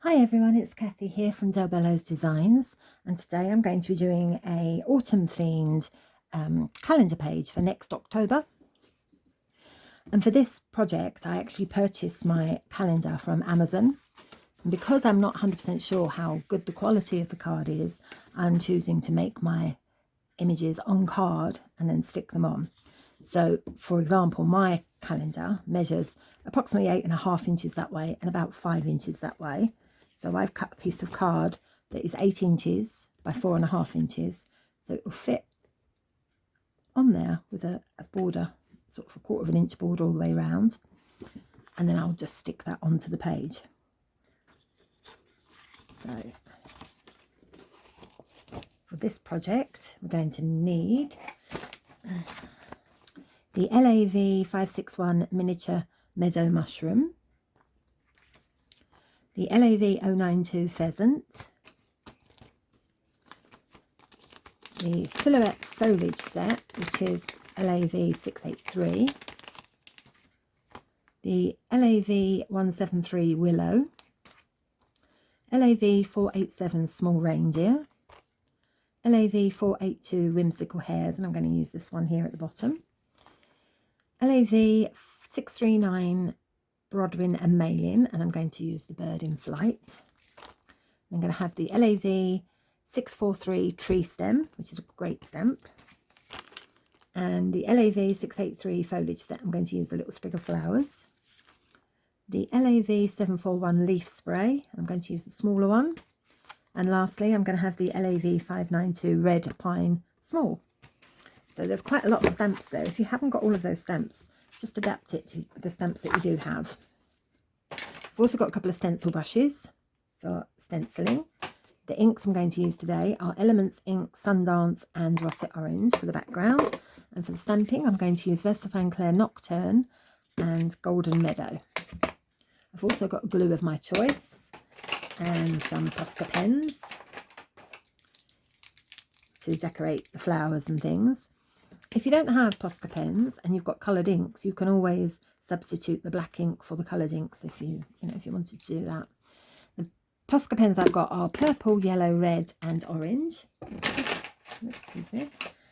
Hi everyone, it's Kathy here from Del Bellows Designs, and today I'm going to be doing a autumn themed calendar page for next October. And for this project I actually purchased my calendar from Amazon, and because I'm not 100% sure how good the quality of the card is, I'm choosing to make my images on card and then stick them on. So for example, my calendar measures approximately 8.5 inches that way and about 5 inches that way. So I've cut a piece of card that is 8 inches by 4.5 inches, so it will fit on there with a border, sort of a 1/4 inch border all the way around, and then I'll just stick that onto the page. So for this project we're going to need the LAV 561 miniature meadow mushroom, the LAV 092 pheasant, the silhouette foliage set, which is LAV 683, the LAV 173 willow, LAV 487 small reindeer, LAV 482 whimsical hares, and I'm going to use this one here at the bottom, LAV 639 Brodwin and Malin, and I'm going to use the bird in flight. I'm going to have the LAV 643 tree stem, which is a great stamp, and the LAV 683 foliage set. I'm going to use a little sprig of flowers. The LAV 741 leaf spray, I'm going to use the smaller one. And lastly, I'm going to have the LAV 592 red pine small. So there's quite a lot of stamps there. If you haven't got all of those stamps, just adapt it to the stamps that you do have. I've also got a couple of stencil brushes for stenciling. The inks I'm going to use today are Elements Ink, Sundance and Russet Orange for the background. And for the stamping, I'm going to use Versafine Clair Nocturne and Golden Meadow. I've also got glue of my choice and some Posca pens to decorate the flowers and things. If you don't have Posca pens and you've got coloured inks, you can always substitute the black ink for the coloured inks if you wanted to do that. The Posca pens I've got are purple, yellow, red and orange. Excuse me.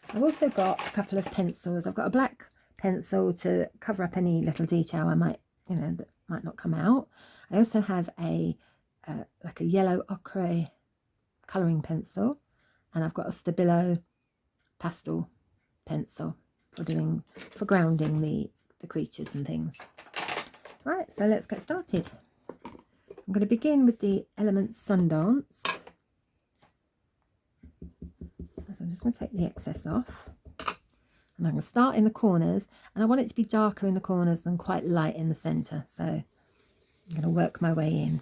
I've also got a couple of pencils. I've got a black pencil to cover up any little detail I might, that might not come out. I also have a like a yellow ochre colouring pencil, and I've got a Stabilo pastel pencil for grounding the creatures and things. Right, so let's get started. I'm going to begin with the Elements Sundance. So I'm just going to take the excess off, and I'm going to start in the corners, and I want it to be darker in the corners and quite light in the centre, so I'm going to work my way in.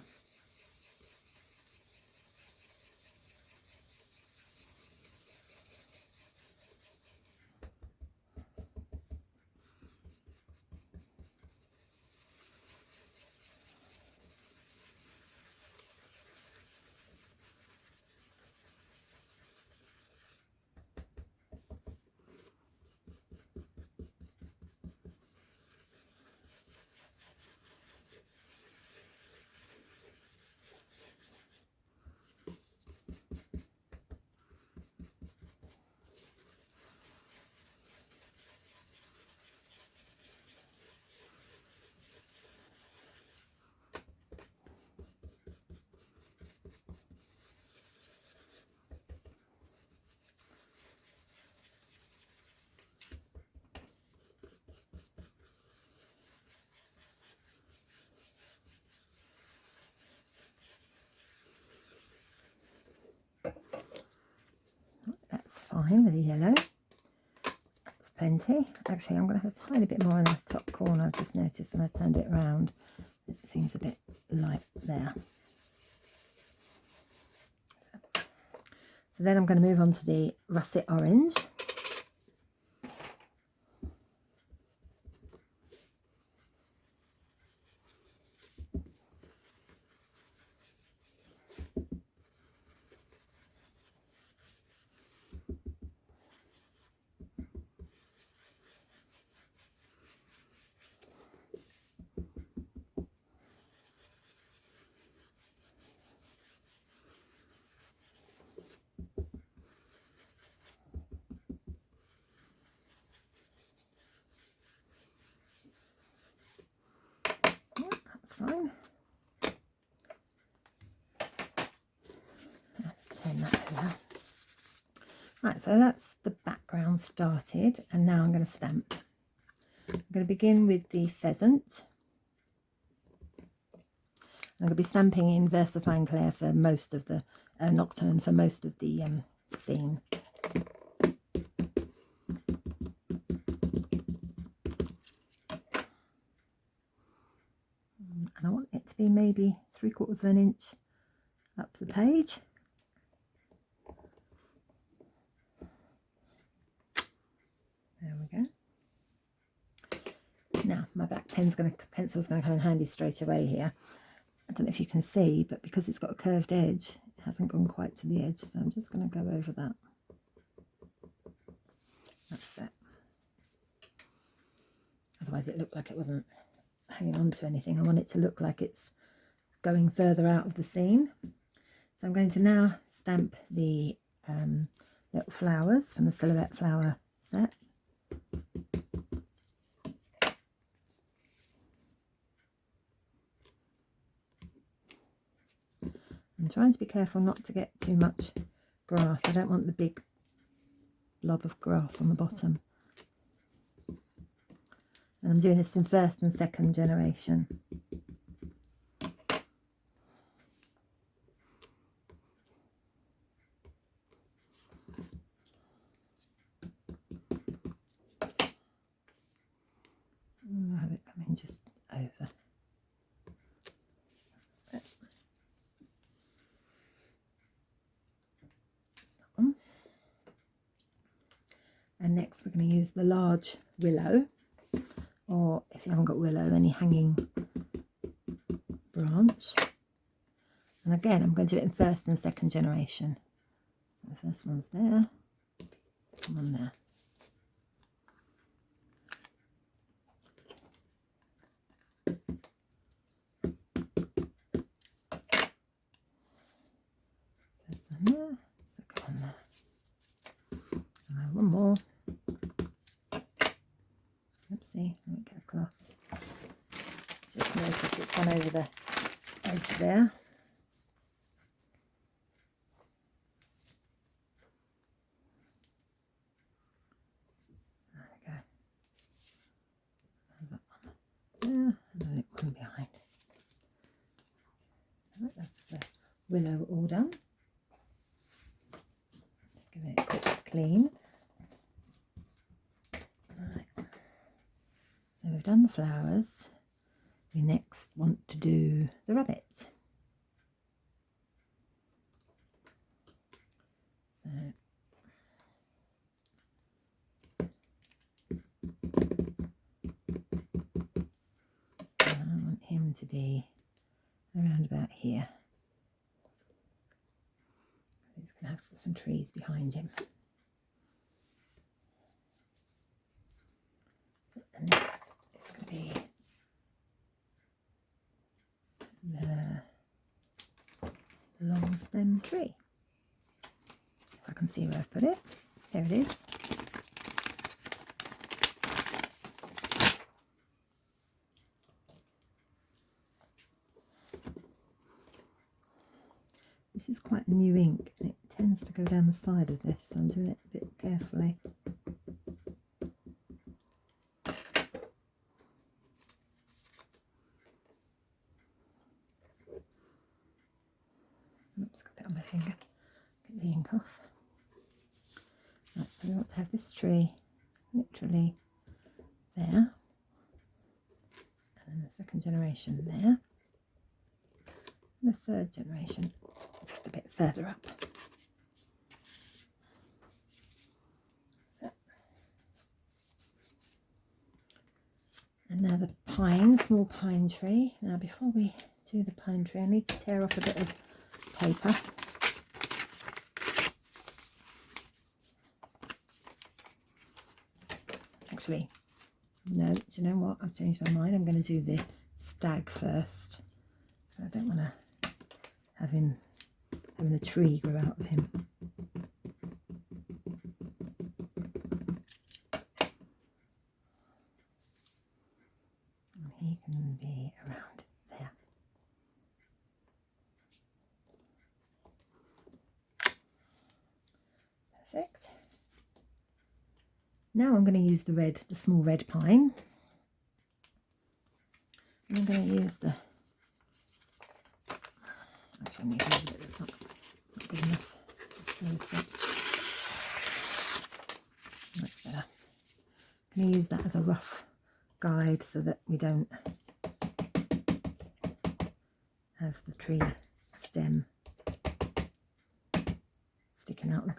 That's fine with the yellow. That's plenty. Actually, I'm going to have a tiny bit more in the top corner. I've just noticed when I turned it around, it seems a bit light there. So then I'm going to move on to the Russet Orange. fine. Let's turn that over. Right, so that's the background started, and now I'm going to stamp. I'm going to begin with the pheasant. I'm going to be stamping in VersaFine Clair for most of the Nocturne, for most of the scene. And I want it to be maybe 3/4 of an inch up the page. There we go. Now my back pencil's going to come in handy straight away here. I don't know if you can see, but because it's got a curved edge, it hasn't gone quite to the edge, so I'm just going to go over that. That's it. Otherwise it looked like it wasn't hanging on to anything. I want it to look like it's going further out of the scene. So I'm going to now stamp the little flowers from the Silhouette Flower set. I'm trying to be careful not to get too much grass. I don't want the big blob of grass on the bottom. And I'm doing this in first and second generation. I'll have it coming just over. That's it. That's that one. And next we're going to use the large willow, or if you haven't got willow, any hanging branch. And again, I'm going to do it in first and second generation. So the first one's there, second one there. First one there, second one there. And one more. Oopsie, let me get a cloth. Just noticed it's gone over the edge there. There we go. And that one there, and then one behind. Right, that's the willow all done. Just give it a quick clean. Right. So we've done the flowers. We next want to do the rabbit. So I want him to be around about here. He's going to have some trees behind him. And next it's going to be the long stem tree. If I can see where I've put it. There it is. This is quite a new ink and it tends to go down the side of this, so I'm doing it a bit carefully. Oops, got it on my finger. Get the ink off. Right, so we want to have this tree literally there, and then the second generation there, and the third generation just a bit further up. So, and now the pine, small pine tree. Now before we do the pine tree, I need to tear off a bit of paper. Actually, no, do you know what? I've changed my mind. I'm going to do the stag first. So I don't want to have him having a tree grow out of him. And he can be around there. Perfect. Now I'm going to use the small red pine. I'm going to use the, actually I need a little bit, that's not good enough. That's better. I'm going to use that as a rough guide so that we don't have the tree stem sticking out in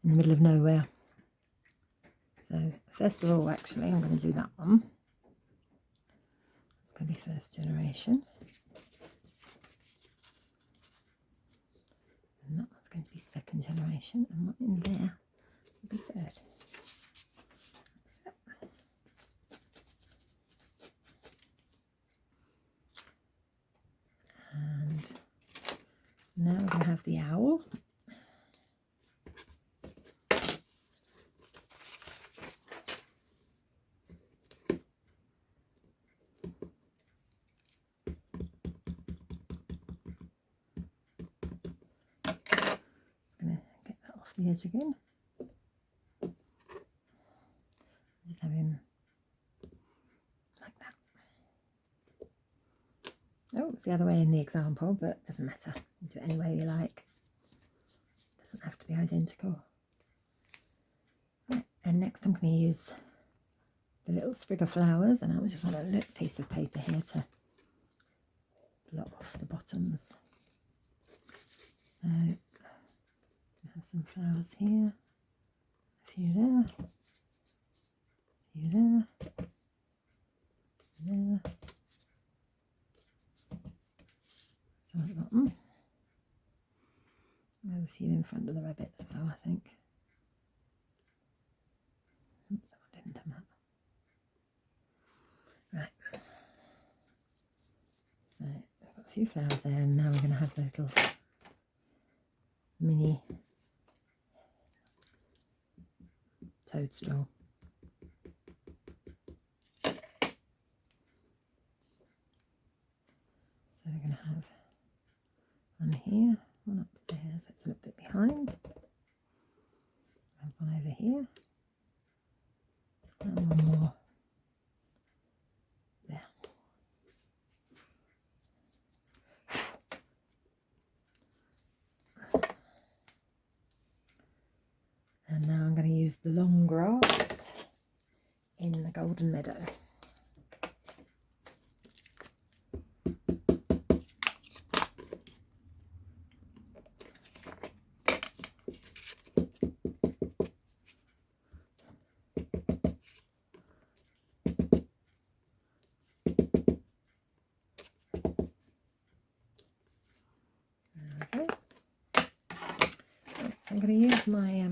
the middle of nowhere. So first of all, actually, I'm going to do that one. It's going to be first generation. And that one's going to be second generation. And what in there will be third. So. And now we're going to have the owl. The edge again. Just have him like that. Oh, it's the other way in the example, but it doesn't matter. You do it any way you like. It doesn't have to be identical. Right, and next I'm going to use the little sprig of flowers, and I just want a little piece of paper here to blot off the bottoms. So have some flowers here, a few there, a few there, there, some at the bottom. I have a few in front of the rabbit as well, I think. Oops, that one didn't come up. Right. So I've got a few flowers there, and now we're going to have the little mini toadstool. So we're going to have one here, one up there, so it's a little bit behind. And one over here, and one more there. And now I'm going to use the long grass in the golden meadow. Okay. So I'm going to use my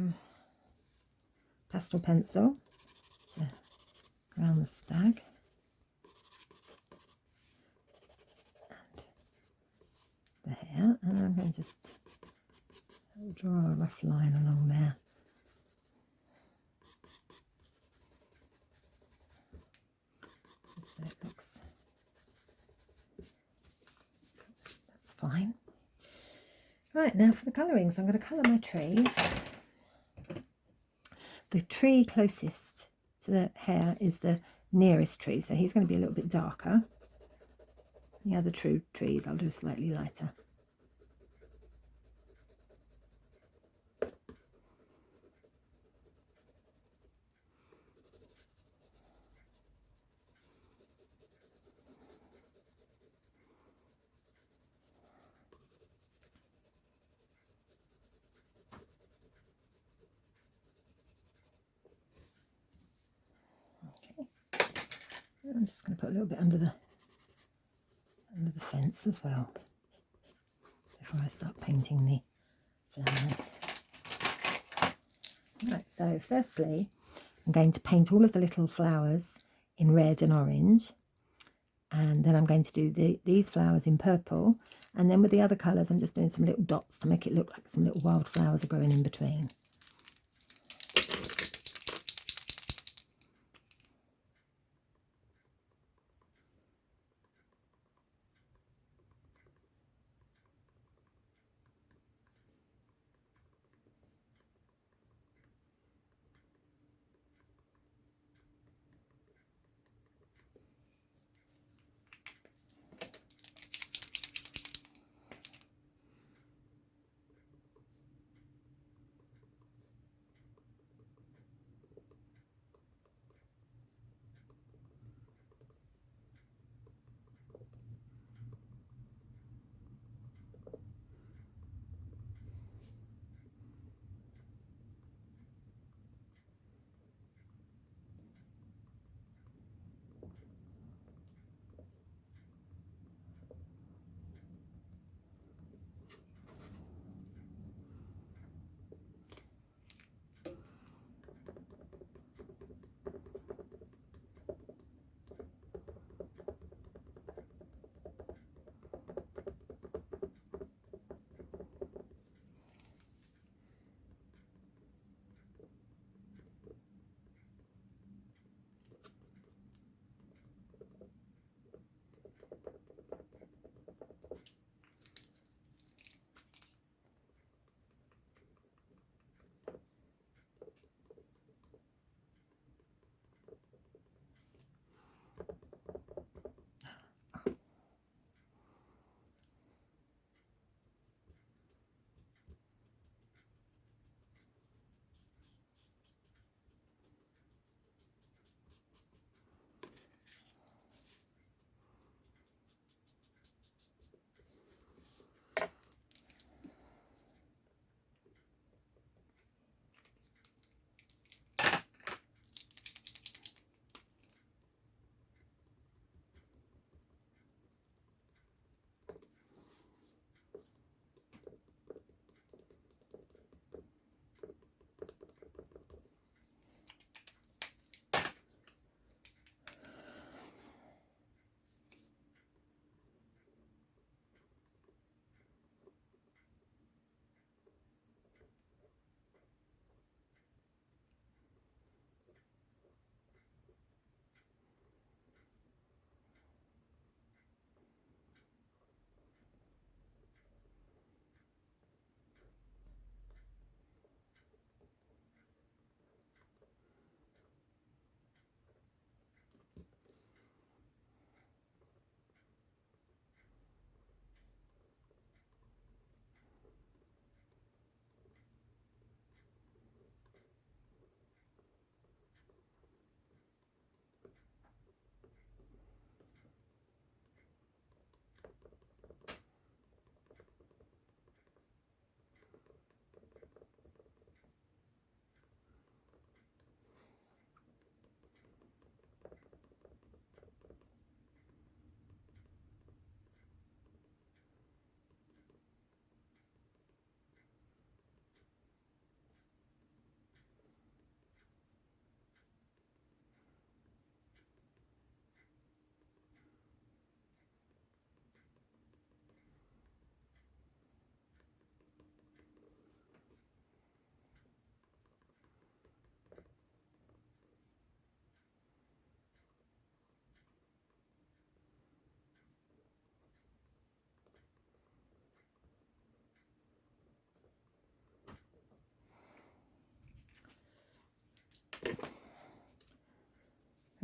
pastel pencil to ground the stag, and the hare, and I'm going to just draw a rough line along there. Just so it looks, that's fine. Right, now for the colouring, so I'm going to colour my trees. The tree closest to the hare is the nearest tree, so he's going to be a little bit darker. The other trees I'll do slightly lighter. I'm just going to put a little bit under the fence as well before I start painting the flowers. Right, so firstly I'm going to paint all of the little flowers in red and orange, and then I'm going to do these flowers in purple, and then with the other colours I'm just doing some little dots to make it look like some little wild flowers are growing in between.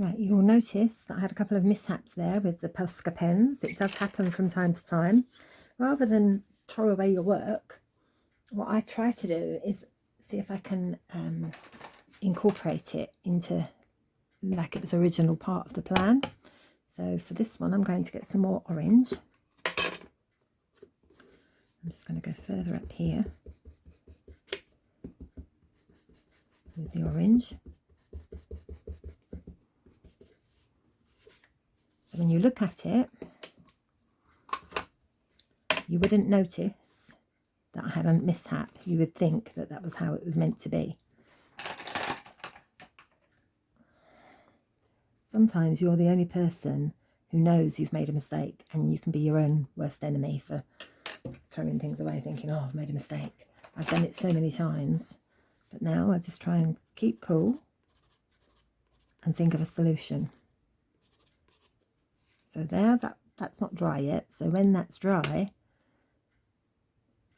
Right, you'll notice that I had a couple of mishaps there with the Posca pens. It does happen from time to time. Rather than throw away your work, what I try to do is see if I can incorporate it into like it was original part of the plan. So for this one, I'm going to get some more orange. I'm just going to go further up here with the orange. So when you look at it, you wouldn't notice that I had a mishap. You would think that that was how it was meant to be. Sometimes you're the only person who knows you've made a mistake, and you can be your own worst enemy for throwing things away thinking, oh, I've made a mistake. I've done it so many times. But now I just try and keep cool and think of a solution. So there, that's not dry yet. So when that's dry,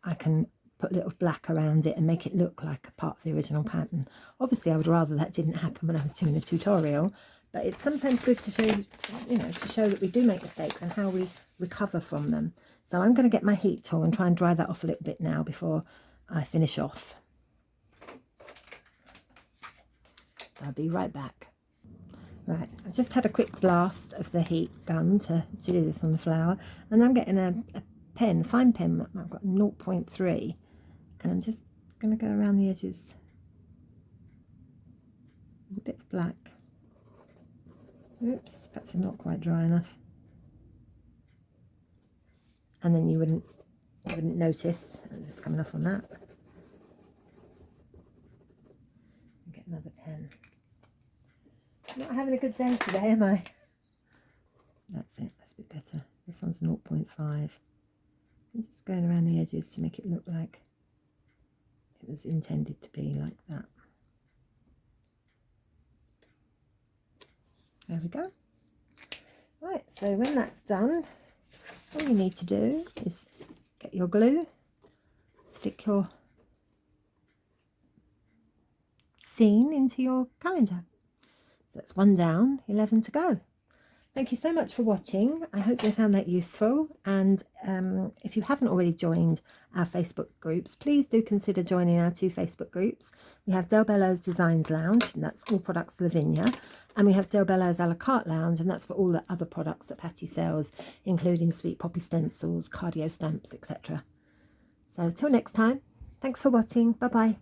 I can put a little black around it and make it look like a part of the original pattern. Obviously, I would rather that didn't happen when I was doing a tutorial, but it's sometimes good to show, you know, to show that we do make mistakes and how we recover from them. So I'm going to get my heat tool and try and dry that off a little bit now before I finish off. So I'll be right back. Right, I've just had a quick blast of the heat gun to do this on the flower, and I'm getting a pen, fine pen. I've got 0.3, and I'm just going to go around the edges with a bit of black. Oops, perhaps it's not quite dry enough. And then you wouldn't notice it's coming off on that. Get another pen. Not having a good day today, am I? That's it, that's a bit better. This one's 0.5. I'm just going around the edges to make it look like it was intended to be like that. There we go. Right, so when that's done, all you need to do is get your glue, stick your scene into your calendar. So that's 1 down, 11 to go. Thank you so much for watching. I hope you found that useful. And if you haven't already joined our Facebook groups, please do consider joining our 2 Facebook groups. We have Del Bello's Designs Lounge, and that's all products Lavinia. And we have Del Bello's a la carte lounge, and that's for all the other products that Patty sells, including Sweet Poppy stencils, cardio stamps, etc. So till next time, thanks for watching. Bye-bye.